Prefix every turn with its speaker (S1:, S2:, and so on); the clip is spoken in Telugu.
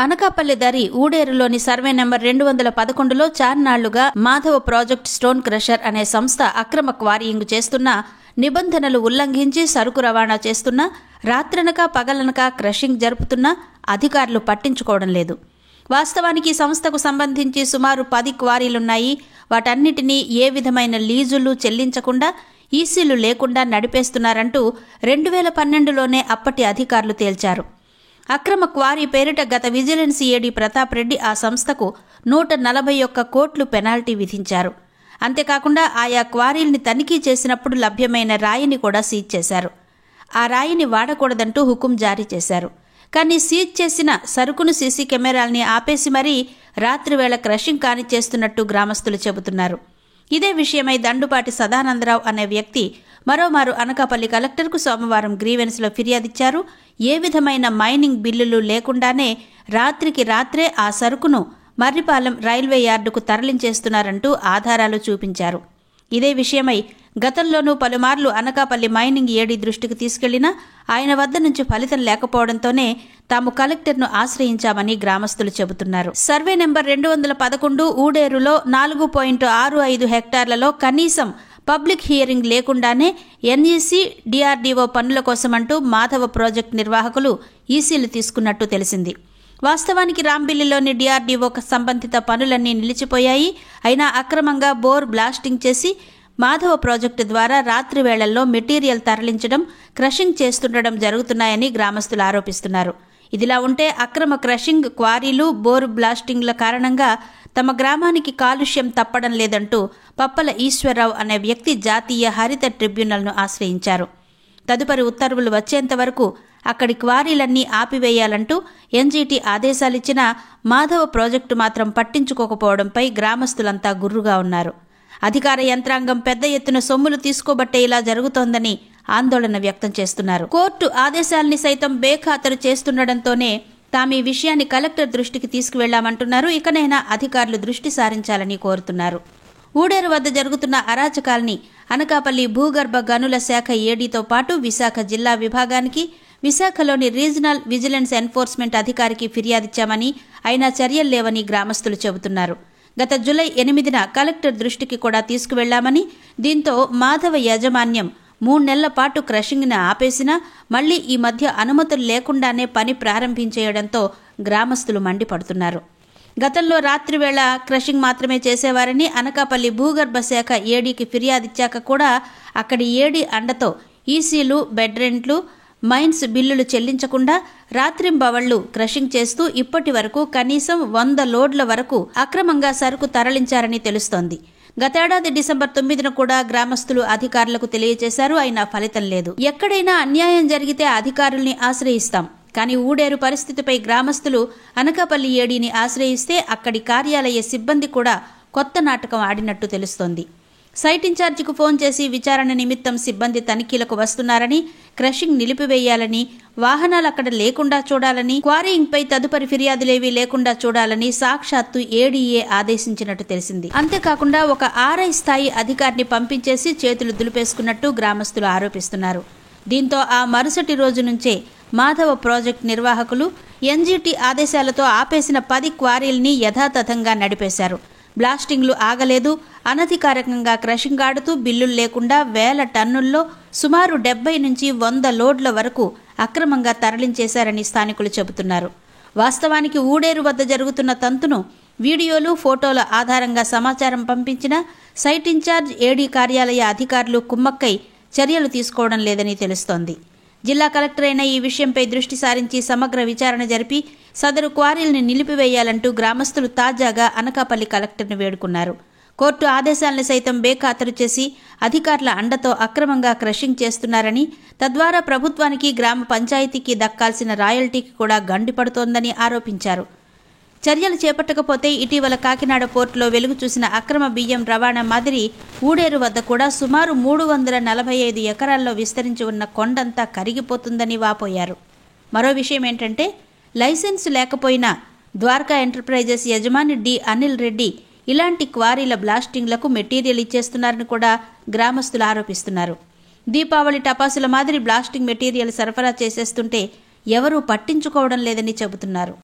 S1: అనకాపల్లి దరి ఊడేరులోని సర్వే నెంబర్ 211లో చార్నాళ్లుగా మాధవ ప్రాజెక్ట్ స్టోన్ క్రషర్ అనే సంస్థ అక్రమ క్వారీయింగ్ చేస్తున్నా, నిబంధనలు ఉల్లంఘించి సరుకు రవాణా చేస్తున్నా, రాత్రనక పగలనక క్రషింగ్ జరుపుతున్నా అధికారులు పట్టించుకోవడం లేదు. వాస్తవానికి సంస్థకు సంబంధించి సుమారు 10 క్వారీలున్నాయి. వాటన్నిటినీ ఏ విధమైన లీజులు చెల్లించకుండా, ఈసీలు లేకుండా నడిపేస్తున్నారంటూ 2012లోనే అప్పటి అధికారులు తేల్చారు. అక్రమ క్వారీ పేరిట గత విజిలెన్స్ ఏడీ ప్రతాప్ రెడ్డి ఆ సంస్థకు 141 కోట్లు పెనాల్టీ విధించారు. అంతేకాకుండా ఆయా క్వారీల్ని తనిఖీ చేసినప్పుడు లభ్యమైన రాయిని కూడా సీజ్ చేశారు. ఆ రాయిని వాడకూడదంటూ హుకుం జారీ చేశారు. కానీ సీజ్ చేసిన సరుకును సీసీ కెమెరాల్ని ఆపేసి మరీ రాత్రివేళ క్రషింగ్ కానిచేస్తున్నట్టు గ్రామస్తులు చెబుతున్నారు. ఇదే విషయమై దండుపాటి సదానందరావు అనే వ్యక్తి మరోమారు అనకాపల్లి కలెక్టర్కు సోమవారం గ్రీవెన్స్లో ఫిర్యాదిచ్చారు. ఏ విధమైన మైనింగ్ బిల్లులు లేకుండానే రాత్రికి రాత్రే ఆ సరుకును మర్రిపాలెం రైల్వే యార్డుకు తరలించేస్తున్నారంటూ ఆధారాలు చూపించారు. ఇదే విషయమై గతంలోనూ పలుమార్లు అనకాపల్లి మైనింగ్ ఏడీ దృష్టికి తీసుకెళ్లినా ఆయన వద్ద నుంచి ఫలితం లేకపోవడంతోనే తాము కలెక్టర్ను ఆశ్రయించామని గ్రామస్తులు చెబుతున్నారు. సర్వే నెంబర్ 211 ఊడేరులో 4.65 హెక్టార్లలో కనీసం పబ్లిక్ హియరింగ్ లేకుండానే ఎన్ఈసీ, డిఆర్డీఓ పనుల కోసమంటూ మాధవ ప్రాజెక్టు నిర్వాహకులు ఈసీలు తీసుకున్నట్టు తెలిసింది. వాస్తవానికి రాంబిల్లిలోని డిఆర్డీఓ సంబంధిత పనులన్నీ నిలిచిపోయాయి. అయినా అక్రమంగా బోర్ బ్లాస్టింగ్ చేసి మాధవ ప్రాజెక్టు ద్వారా రాత్రి వేళల్లో మెటీరియల్ తరలించడం, క్రషింగ్ చేస్తుండడం జరుగుతున్నాయని గ్రామస్తులు ఆరోపిస్తున్నారు. ఇదిలా ఉంటే అక్రమ క్రషింగ్, క్వారీలు, బోర్ బ్లాస్టింగ్ల కారణంగా తమ గ్రామానికి కాలుష్యం తప్పడం లేదంటూ పప్పల ఈశ్వరరావు అనే వ్యక్తి జాతీయ హరిత ట్రిబ్యునల్ను ఆశ్రయించారు. తదుపరి ఉత్తర్వులు వచ్చేంత వరకు అక్కడి క్వారీలన్నీ ఆపివేయాలంటూ ఎన్జీటీ ఆదేశాలిచ్చినా మాధవ ప్రాజెక్టు మాత్రం పట్టించుకోకపోవడంపై గ్రామస్తులంతా గుర్రుగా ఉన్నారు. అధికార యంత్రాంగం పెద్ద ఎత్తున సొమ్ములు తీసుకోబట్టే ఇలా జరుగుతోందని ఆందోళన వ్యక్తం చేస్తున్నారు. కోర్టు ఆదేశాల్ని సైతం బేఖాతరు చేస్తుండటంతోనే తాము ఈ విషయాన్ని కలెక్టర్ దృష్టికి తీసుకువెళ్లామంటున్నారు. ఇకనైనా అధికారులు దృష్టి సారించాలని కోరుతున్నారు. ఊడేరు వద్ద జరుగుతున్న అరాచకాల్ని అనకాపల్లి భూగర్భ గనుల శాఖ ఏడీతో పాటు విశాఖ జిల్లా విభాగానికి, విశాఖలోని రీజనల్ విజిలెన్స్ ఎన్ఫోర్స్మెంట్ అధికారికి ఫిర్యాదిచ్చామని, అయినా చర్యలు లేవని గ్రామస్తులు చెబుతున్నారు. గత జూలై 8న కలెక్టర్ దృష్టికి కూడా తీసుకువెళ్లామని, దీంతో మాధవ యాజమాన్యం 3 నెలల పాటు క్రషింగ్ను ఆపేసినా మళ్లీ ఈ మధ్య అనుమతులు లేకుండానే పని ప్రారంభించేయడంతో గ్రామస్తులు మండిపడుతున్నారు. గతంలో రాత్రివేళ క్రషింగ్ మాత్రమే చేసేవారని అనకాపల్లి భూగర్భ శాఖ ఏడీకి ఫిర్యాదిచ్చాక కూడా అక్కడి ఏడీ అండతో ఈసీలు, బెడ్ రెంట్లు, మైన్స్ బిల్లులు చెల్లించకుండా రాత్రింబవళ్లు క్రషింగ్ చేస్తూ ఇప్పటి వరకు కనీసం 100 లోడ్ల వరకు అక్రమంగా సరుకు తరలించారని తెలుస్తోంది. గతేడాది డిసెంబర్ 9న కూడా గ్రామస్తులు అధికారులకు తెలియజేశారు. అయినా ఫలితం లేదు. ఎక్కడైనా అన్యాయం జరిగితే అధికారుల్ని ఆశ్రయిస్తాం. కానీ ఊడేరు పరిస్థితిపై గ్రామస్తులు అనకాపల్లి ఏడీని ఆశ్రయిస్తే అక్కడి కార్యాలయ సిబ్బంది కూడా కొత్త నాటకం ఆడినట్టు తెలుస్తోంది. సైట్ ఇన్ఛార్జికు ఫోన్ చేసి విచారణ నిమిత్తం సిబ్బంది తనిఖీలకు వస్తున్నారని, క్రషింగ్ నిలిపివేయాలని, వాహనాలు అక్కడ లేకుండా చూడాలని, క్వారీయింగ్పై తదుపరి ఫిర్యాదులేవీ లేకుండా చూడాలని సాక్షాత్తు ఏడీఏ ఆదేశించినట్టు తెలిసింది. అంతేకాకుండా ఒక ఆర్ఐ స్థాయి అధికారిని పంపించేసి చేతులు దులిపేసుకున్నట్టు గ్రామస్తులు ఆరోపిస్తున్నారు. దీంతో ఆ మరుసటి రోజు నుంచే మాధవ ప్రాజెక్టు నిర్వాహకులు ఎన్జీటీ ఆదేశాలతో ఆపేసిన 10 క్వారీల్ని యథాతథంగా నడిపేశారు. బ్లాస్టింగ్లు ఆగలేదు. అనధికారికంగా క్రషింగ్ ఆడుతూ బిల్లులు లేకుండా వేల టన్నుల్లో సుమారు 70 నుంచి 100 లోడ్ల వరకు అక్రమంగా తరలించేశారని స్థానికులు చెబుతున్నారు. వాస్తవానికి ఊడేరు వద్ద జరుగుతున్న తంతును వీడియోలు, ఫోటోల ఆధారంగా సమాచారం పంపించిన సైట్ ఇన్ఛార్జ్, ఏడీ కార్యాలయ అధికారులు కుమ్మక్కై చర్యలు తీసుకోవడం లేదని తెలుస్తోంది. జిల్లా కలెక్టర్ అయిన ఈ విషయంపై దృష్టి సారించి సమగ్ర విచారణ జరిపి సదరు క్వారీల్ని నిలిపివేయాలంటూ గ్రామస్తులు తాజాగా అనకాపల్లి కలెక్టర్ను వేడుకున్నారు. కోర్టు ఆదేశాలను సైతం బేఖాతరు చేసి అధికారుల అండతో అక్రమంగా క్రషింగ్ చేస్తున్నారని, తద్వారా ప్రభుత్వానికి, గ్రామ పంచాయతీకి దక్కాల్సిన రాయల్టీకి కూడా గండిపడుతోందని ఆరోపించారు. చర్యలు చేపట్టకపోతే ఇటీవల కాకినాడ పోర్టులో వెలుగు చూసిన అక్రమ బియ్యం రవాణా మాదిరి ఊడేరు వద్ద కూడా సుమారు 345 ఎకరాల్లో విస్తరించి ఉన్న కొండంతా కరిగిపోతుందని వాపోయారు. మరో విషయం ఏంటంటే, లైసెన్సు లేకపోయినా ద్వారకా ఎంటర్ప్రైజెస్ యజమాని డి అనిల్ రెడ్డి ఇలాంటి క్వారీల బ్లాస్టింగ్లకు మెటీరియల్ ఇచ్చేస్తున్నారని కూడా గ్రామస్తులు ఆరోపిస్తున్నారు. దీపావళి టపాసుల మాదిరి బ్లాస్టింగ్ మెటీరియల్ సరఫరా చేసేస్తుంటే ఎవరూ పట్టించుకోవడం లేదని చెబుతున్నారు.